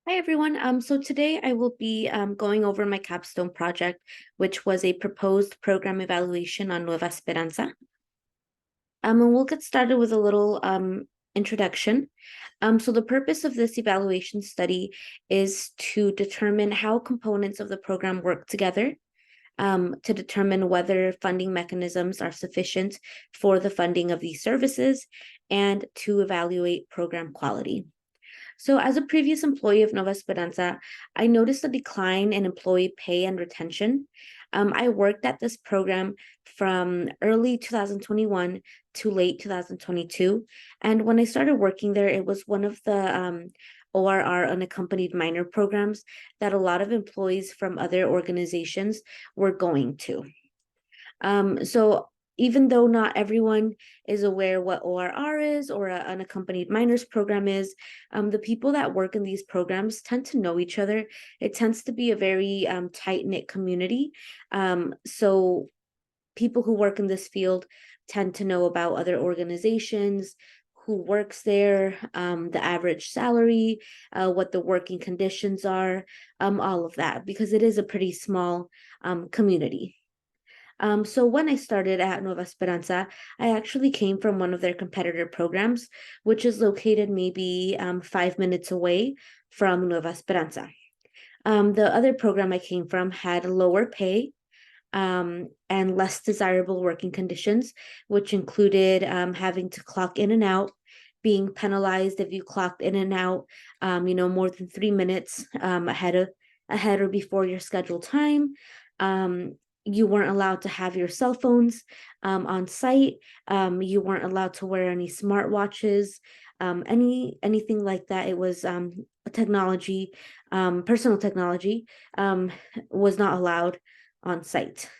Hi, everyone. So today I will be going over my capstone project, which was a proposed program evaluation on Nueva Esperanza. And we'll get started with a little introduction. So the purpose of this evaluation study is to determine how components of the program work together, to determine whether funding mechanisms are sufficient for the funding of these services, and to evaluate program quality. So, as a previous employee of Nova Esperanza, I noticed a decline in employee pay and retention. I worked at this program from early 2021 to late 2022. And when I started working there, it was one of the ORR unaccompanied minor programs that a lot of employees from other organizations were going to. So even though not everyone is aware what ORR is or an unaccompanied minors program is, the people that work in these programs tend to know each other. It tends to be a very tight-knit community. So people who work in this field tend to know about other organizations, who works there, the average salary, what the working conditions are, all of that, because it is a pretty small community. So when I started at Nueva Esperanza, I actually came from one of their competitor programs, which is located maybe 5 minutes away from Nueva Esperanza. The other program I came from had lower pay and less desirable working conditions, which included having to clock in and out, being penalized if you clocked in and out, more than 3 minutes ahead or before your scheduled time. You weren't allowed to have your cell phones on site. You weren't allowed to wear any smartwatches, anything like that. It was technology, personal technology was not allowed on site.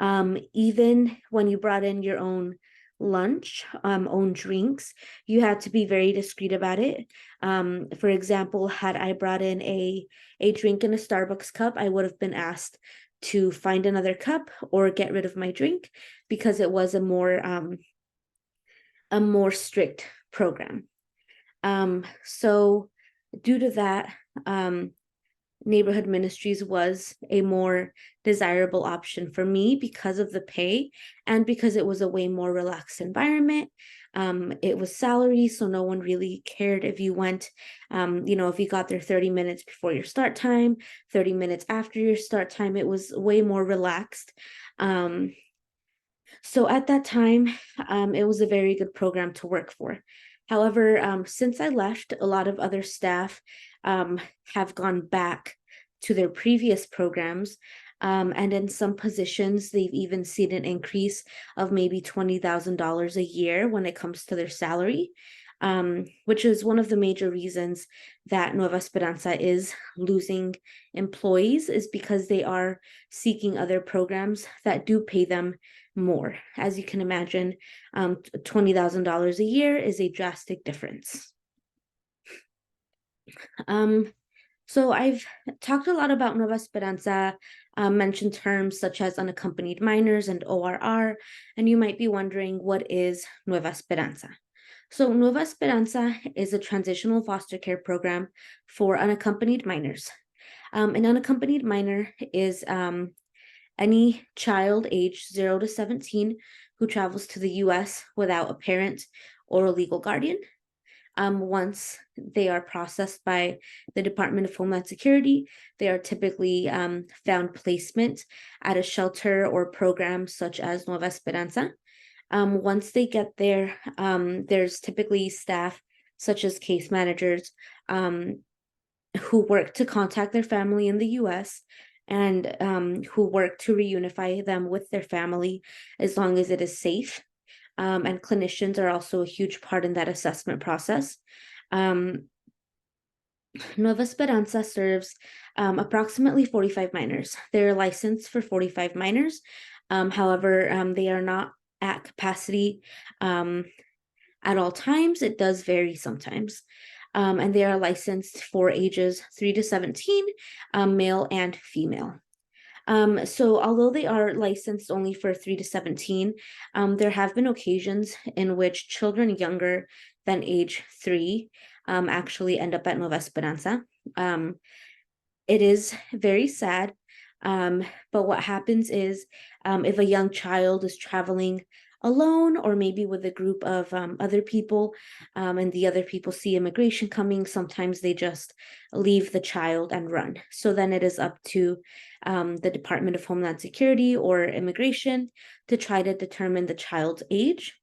Even when you brought in your own lunch, own drinks, you had to be very discreet about it. For example, had I brought in a drink in a Starbucks cup, I would have been asked to find another cup or get rid of my drink because it was a more strict program. So due to that, neighborhood ministries was a more desirable option for me because of the pay and because it was a way more relaxed environment. It was salary, so no one really cared if you went, if you got there 30 minutes before your start time, 30 minutes after your start time. It was way more relaxed. So at that time, it was a very good program to work for. However, since I left, a lot of other staff have gone back to their previous programs. And in some positions, they've even seen an increase of maybe $20,000 a year when it comes to their salary, which is one of the major reasons that Nueva Esperanza is losing employees, is because they are seeking other programs that do pay them more. As you can imagine, $20,000 a year is a drastic difference. So I've talked a lot about Nueva Esperanza, mentioned terms such as unaccompanied minors and ORR, and you might be wondering, what is Nueva Esperanza? So Nueva Esperanza is a transitional foster care program for unaccompanied minors. An unaccompanied minor is any child aged 0 to 17 who travels to the U.S. without a parent or a legal guardian. Once they are processed by the Department of Homeland Security, they are typically found placement at a shelter or program such as Nueva Esperanza. Once they get there, there's typically staff such as case managers who work to contact their family in the U.S. and who work to reunify them with their family as long as it is safe. And clinicians are also a huge part in that assessment process. Nueva Esperanza serves approximately 45 minors. They're licensed for 45 minors. However, they are not at capacity at all times. It does vary sometimes. And they are licensed for ages 3 to 17, male and female. So although they are licensed only for 3 to 17, there have been occasions in which children younger than age 3 actually end up at Nueva Esperanza. It is very sad, but what happens is if a young child is traveling alone or maybe with a group of other people, and the other people see immigration coming, sometimes they just leave the child and run. So then it is up to the Department of Homeland Security or immigration to try to determine the child's age.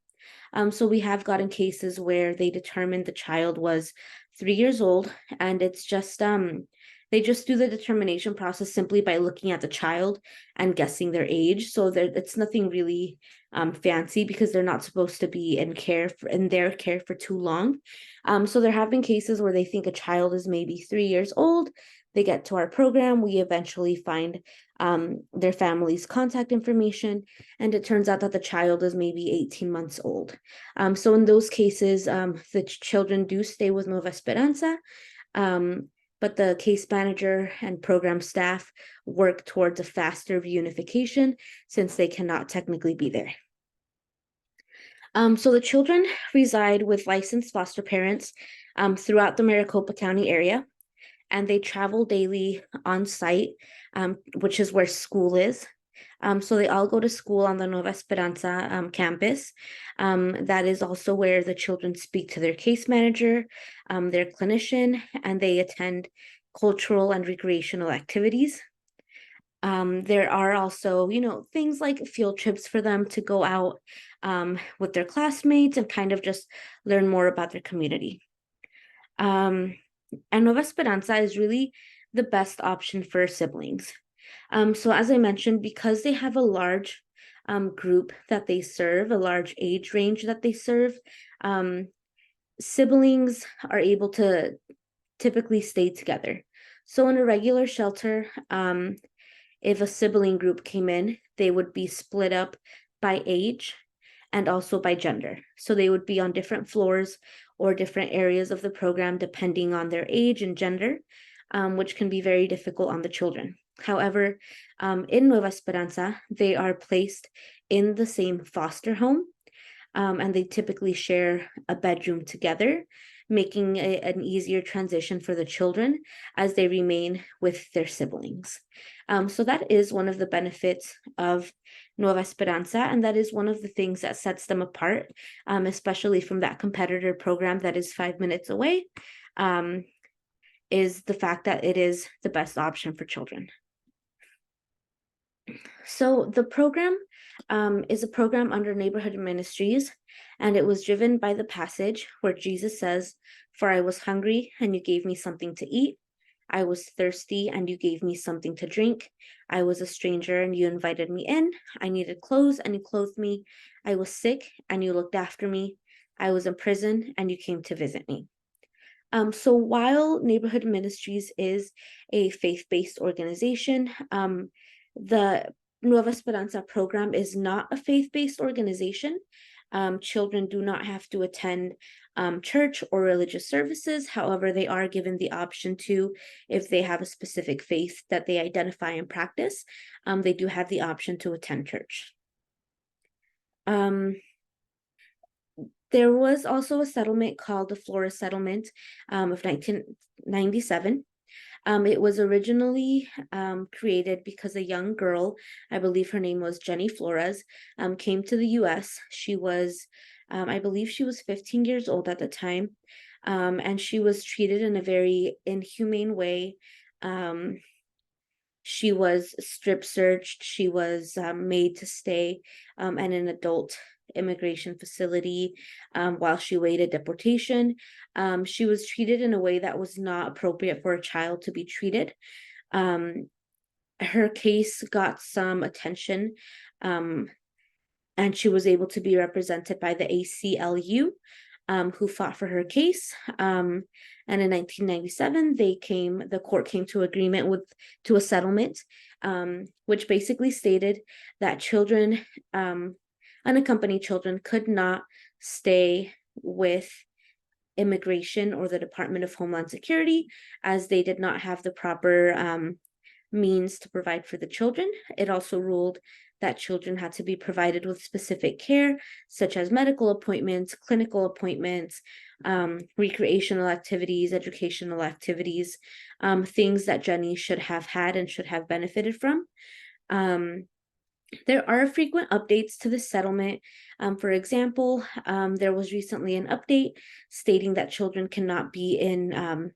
So we have gotten cases where they determined the child was 3 years old, and it's just they just do the determination process simply by looking at the child and guessing their age. So it's nothing really fancy, because they're not supposed to be in their care for too long. So there have been cases where they think a child is maybe 3 years old. They get to our program, we eventually find their family's contact information, and it turns out that the child is maybe 18 months old. So in those cases, the children do stay with Nueva Esperanza, but the case manager and program staff work towards a faster reunification since they cannot technically be there. So the children reside with licensed foster parents throughout the Maricopa County area, and they travel daily on site, which is where school is. So they all go to school on the Nueva Esperanza campus. That is also where the children speak to their case manager, their clinician, and they attend cultural and recreational activities. There are also, things like field trips for them to go out with their classmates and kind of just learn more about their community. And Nueva Esperanza is really the best option for siblings. So as I mentioned, because they have a large group that they serve, a large age range that they serve, siblings are able to typically stay together. So in a regular shelter, if a sibling group came in, they would be split up by age and also by gender. So they would be on different floors or different areas of the program depending on their age and gender, which can be very difficult on the children. However, in Nueva Esperanza, they are placed in the same foster home, and they typically share a bedroom together, making an easier transition for the children as they remain with their siblings. So that is one of the benefits of Nueva Esperanza, and that is one of the things that sets them apart, especially from that competitor program that is 5 minutes away, is the fact that it is the best option for children. So the program is a program under Neighborhood Ministries, and it was driven by the passage where Jesus says, "For I was hungry, and you gave me something to eat. I was thirsty, and you gave me something to drink. I was a stranger, and you invited me in. I needed clothes, and you clothed me. I was sick, and you looked after me. I was in prison, and you came to visit me." So while Neighborhood Ministries is a faith-based organization, the Nueva Esperanza program is not a faith-based organization. Children do not have to attend church or religious services. However, they are given the option to, if they have a specific faith that they identify and practice, they do have the option to attend church. There was also a settlement called the Flores Settlement of 1997. It was originally created because a young girl, I believe her name was Jenny Flores, came to the U.S. She was, I believe she was 15 years old at the time, and she was treated in a very inhumane way. She was strip searched. She was made to stay in an adult immigration facility while she waited deportation. She was treated in a way that was not appropriate for a child to be treated. Her case got some attention, and she was able to be represented by the ACLU, who fought for her case. And in 1997, the court came to agreement to a settlement, which basically stated that children, unaccompanied children, could not stay with immigration or the Department of Homeland Security, as they did not have the proper means to provide for the children. It also ruled that children had to be provided with specific care, such as medical appointments, clinical appointments, recreational activities, educational activities, things that Jenny should have had and should have benefited from. There are frequent updates to the settlement. For example, there was recently an update stating that children cannot be in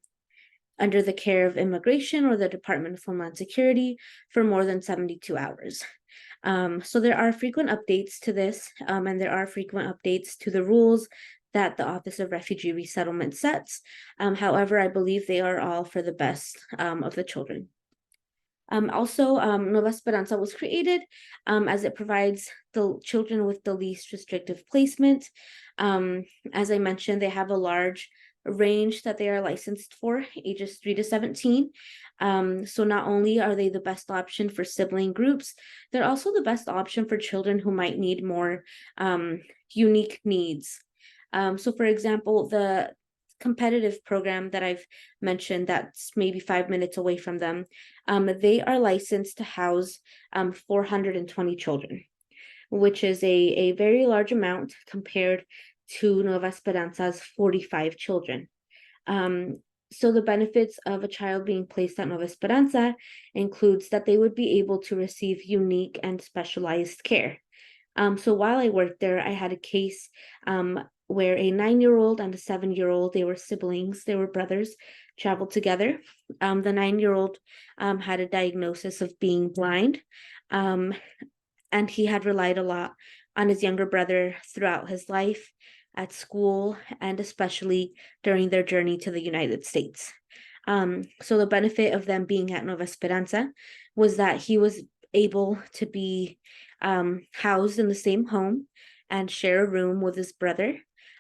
under the care of immigration or the Department of Homeland Security for more than 72 hours. So there are frequent updates to this, and there are frequent updates to the rules that the Office of Refugee Resettlement sets. However, I believe they are all for the best of the children. Also, Nueva Esperanza was created as it provides the children with the least restrictive placement. As I mentioned, they have a large range that they are licensed for, ages 3 to 17. So not only are they the best option for sibling groups, they're also the best option for children who might need more unique needs. So for example, the competitive program that I've mentioned that's maybe 5 minutes away from them, they are licensed to house 420 children, which is a very large amount compared to Nueva Esperanza's 45 children. So the benefits of a child being placed at Nueva Esperanza includes that they would be able to receive unique and specialized care. So while I worked there, I had a case where a 9-year-old and a 7-year-old, they were siblings, they were brothers, traveled together. The 9-year-old had a diagnosis of being blind, and he had relied a lot on his younger brother throughout his life, at school, and especially during their journey to the United States. So the benefit of them being at Nueva Esperanza was that he was able to be housed in the same home and share a room with his brother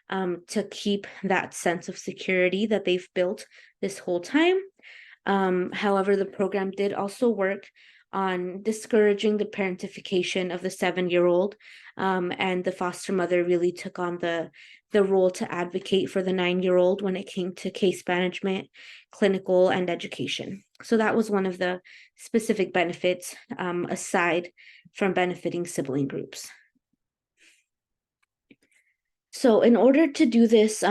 to keep that sense of security that they've built this whole time. However, the program did also work on discouraging the parentification of the 7-year-old, and the foster mother really took on the role to advocate for the 9-year-old when it came to case management, clinical, and education. So that was one of the specific benefits aside from benefiting sibling groups. So in order to do this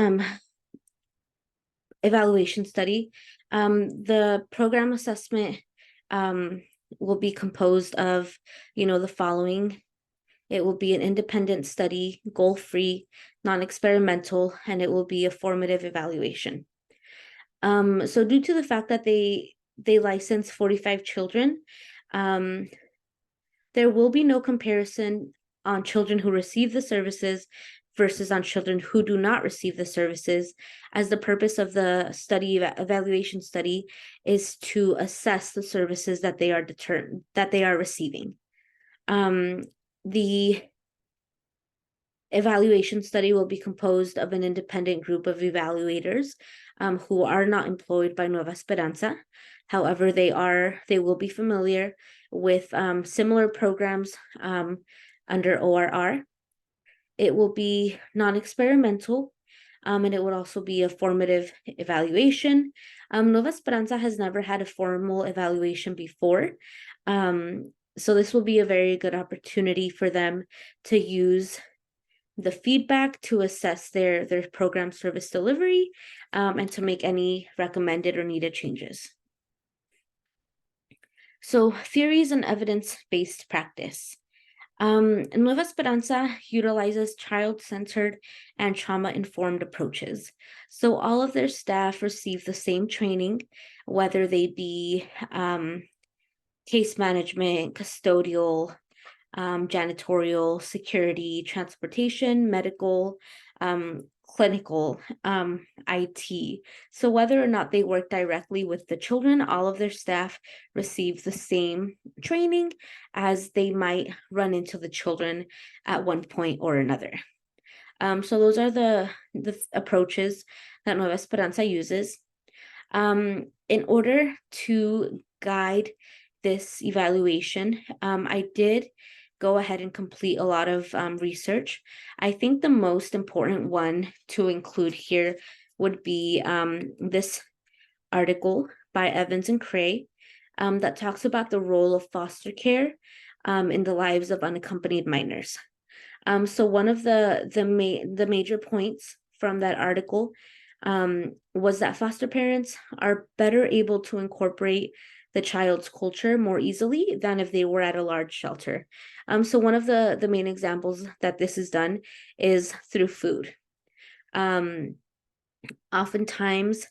evaluation study, the program assessment will be composed of, the following. It will be an independent study, goal-free, non-experimental, and it will be a formative evaluation. So due to the fact that they license 45 children, there will be no comparison on children who receive the services versus on children who do not receive the services, as the purpose of the evaluation study is to assess the services that they are receiving. The evaluation study will be composed of an independent group of evaluators who are not employed by Nueva Esperanza. However, they will be familiar with similar programs under ORR. It will be non-experimental, and it would also be a formative evaluation. Nueva Esperanza has never had a formal evaluation before, so this will be a very good opportunity for them to use the feedback to assess their program service delivery and to make any recommended or needed changes. So theories and evidence-based practice. Nueva Esperanza utilizes child-centered and trauma-informed approaches. So all of their staff receive the same training, whether they be case management, custodial, janitorial, security, transportation, medical, clinical, IT. So whether or not they work directly with the children, all of their staff receive the same training, as they might run into the children at one point or another. So those are the approaches that Nueva Esperanza uses. In order to guide this evaluation, I did go ahead and complete a lot of research. I think the most important one to include here would be this article by Evans and Cray. that talks about the role of foster care in the lives of unaccompanied minors. So one of the major points from that article was that foster parents are better able to incorporate the child's culture more easily than if they were at a large shelter. So one of the main examples that this is done is through food. Oftentimes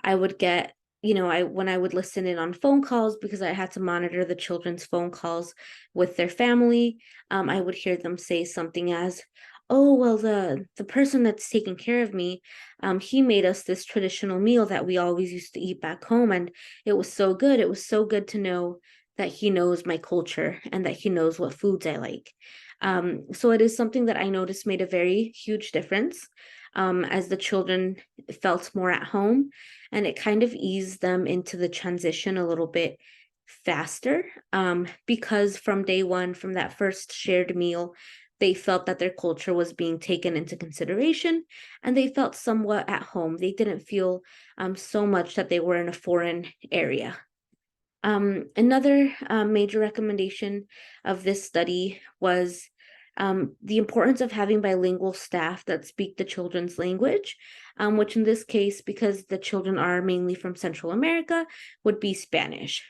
I would get, when I would listen in on phone calls, because I had to monitor the children's phone calls with their family, I would hear them say something as, "Oh, well, the person that's taking care of me, he made us this traditional meal that we always used to eat back home, and it was so good. It was so good to know that he knows my culture and that he knows what foods I like." So it is something that I noticed made a very huge difference, as the children felt more at home, and it kind of eased them into the transition a little bit faster, because from day one, from that first shared meal, they felt that their culture was being taken into consideration, and they felt somewhat at home. They didn't feel so much that they were in a foreign area. Another major recommendation of this study was the importance of having bilingual staff that speak the children's language, which in this case, because the children are mainly from Central America, would be Spanish.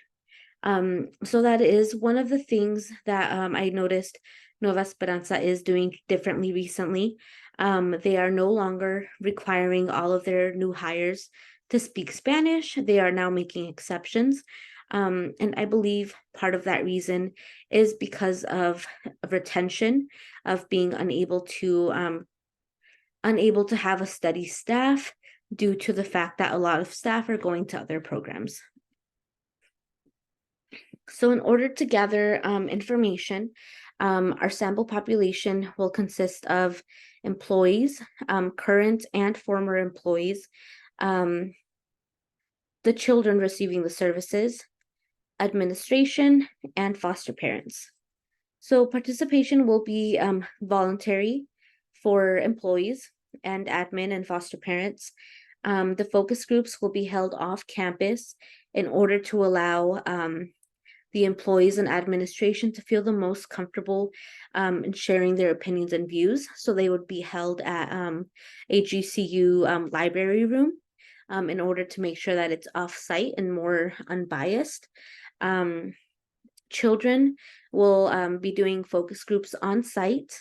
So that is one of the things that I noticed Nueva Esperanza is doing differently recently. They are no longer requiring all of their new hires to speak Spanish. They are now making exceptions. And I believe part of that reason is because of retention, of being unable to have a steady staff due to the fact that a lot of staff are going to other programs. So in order to gather information, our sample population will consist of employees, current and former employees, the children receiving the services, administration, and foster parents. So participation will be voluntary for employees and admin and foster parents. The focus groups will be held off campus in order to allow the employees and administration to feel the most comfortable in sharing their opinions and views. So they would be held at a GCU library room in order to make sure that it's off-site and more unbiased. Children will be doing focus groups on site,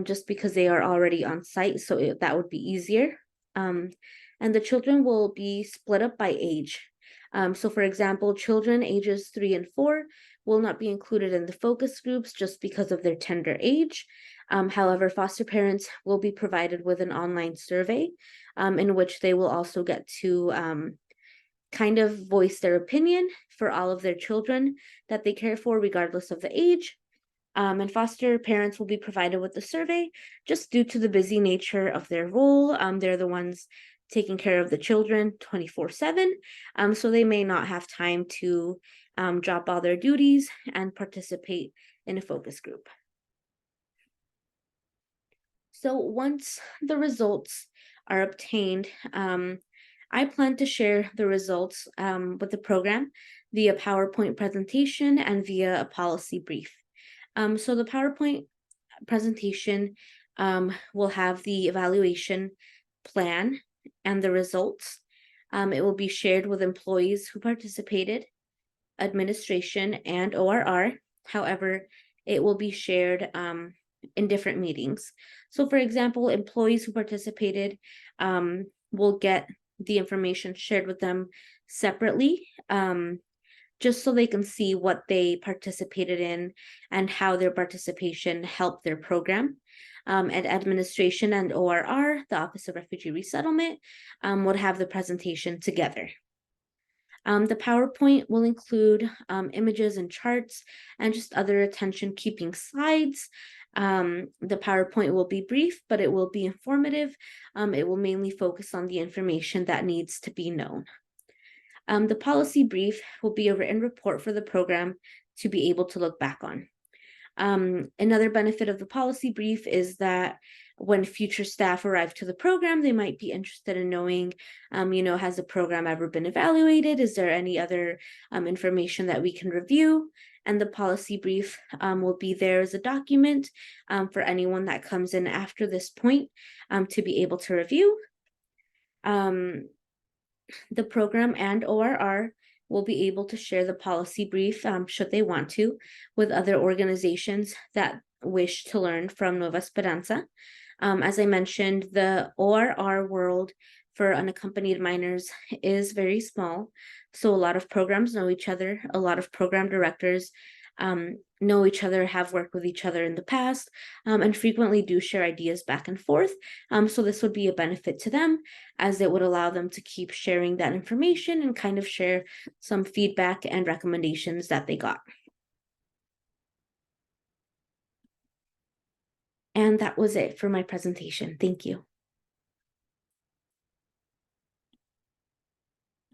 just because they are already on site, so that would be easier. And the children will be split up by age. So for example, children ages 3 and 4 will not be included in the focus groups just because of their tender age. However, foster parents will be provided with an online survey in which they will also get to kind of voice their opinion for all of their children that they care for, regardless of the age. And foster parents will be provided with the survey just due to the busy nature of their role. They're the ones taking care of the children 24/7. So they may not have time to drop all their duties and participate in a focus group. So once the results are obtained, I plan to share the results with the program via PowerPoint presentation and via a policy brief. So the PowerPoint presentation will have the evaluation plan and the results. It will be shared with employees who participated, administration, and ORR. However, it will be shared in different meetings. So for example, employees who participated will get the information shared with them separately, just so they can see what they participated in and how their participation helped their program. And administration and ORR, the Office of Refugee Resettlement, would have the presentation together. The PowerPoint will include images and charts and just other attention-keeping slides. The PowerPoint will be brief, but it will be informative. It will mainly focus on the information that needs to be known. The policy brief will be a written report for the program to be able to look back on. Another benefit of the policy brief is that when future staff arrive to the program, they might be interested in knowing, has the program ever been evaluated? Is there any other information that we can review? And the policy brief will be there as a document for anyone that comes in after this point to be able to review. The program and ORR will be able to share the policy brief, should they want to, with other organizations that wish to learn from Nueva Esperanza. As I mentioned, the ORR world for unaccompanied minors is very small. So a lot of programs know each other. A lot of program directors know each other, have worked with each other in the past, and frequently do share ideas back and forth. So this would be a benefit to them, as it would allow them to keep sharing that information and kind of share some feedback and recommendations that they got. And that was it for my presentation. Thank you.